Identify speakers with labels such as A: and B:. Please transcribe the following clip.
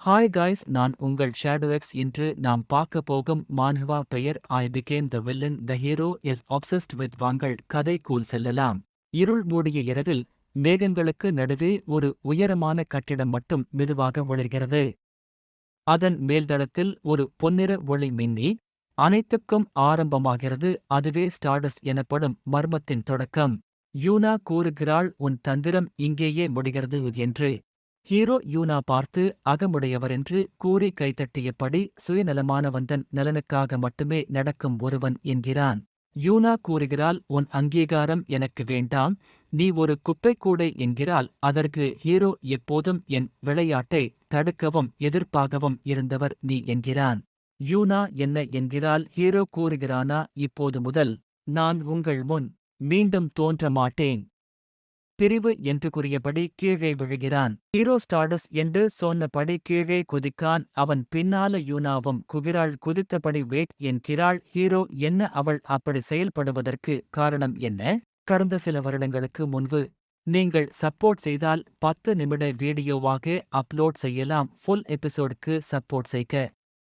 A: Hi guys, நான் உங்கள் ஷேடோஎக்ஸ். இன்று நாம் பார்க்க போகும் மான்ஹவா பெயர் I became the villain the hero is obsessed with வாங்கள் கதைக்குள் செல்லலாம். இருள் மூடிய இரவில் மேகங்களுக்கு நடுவே ஒரு உயரமான கட்டிடம் மட்டும் மெதுவாக ஒளிர்கிறது. அதன் மேல்தளத்தில் ஒரு பொன்னிற ஒளி மின்னி அனைத்துக்கும் ஆரம்பமாகிறது. அதுவே ஸ்டார்டஸ்ட் எனப்படும் மர்மத்தின் தொடக்கம். யூனா கூறுகிறாள், உன் தந்திரம் இங்கேயே முடிகிறது என்று. ஹீரோ யூனா பார்த்து அகமுடையவரென்று கூறி கைதட்டியபடி சுயநலமானவந்தன் நலனுக்காக மட்டுமே நடக்கும் ஒருவன் என்கிறான். யூனா கூறுகிறாள், உன் அங்கீகாரம் எனக்கு வேண்டாம், நீ ஒரு குப்பைக்கூடை என்கிறாள். அதற்கு ஹீரோ, எப்போதும் என் விளையாட்டை தடுக்கவும் எதிர்ப்பாகவும் இருந்தவர் நீ என்கிறான். யூனா என்ன என்கிறாள். ஹீரோ கூறுகிறானா, இப்போது முதல் நான் உங்கள் முன் மீண்டும் தோன்ற மாட்டேன். பிரிவு என்று கூறியபடி கீழே விழுகிறான். ஹீரோ ஸ்டார்டஸ் என்று சொன்னபடி கீழே குதிக்கான். அவன் பின்னால யூனாவும் குகிறாள். குதித்தபடி வெயிட் என்கிறாள். ஹீரோ, என்ன அவள் அப்படி செயல்படுவதற்கு காரணம் என்ன? கடந்த சில வருடங்களுக்கு முன்பு நீங்கள் சப்போர்ட் செய்தால் 10 நிமிட வீடியோவாக அப்லோட் செய்யலாம். ஃபுல் எபிசோடுக்கு சப்போர்ட் செய்க.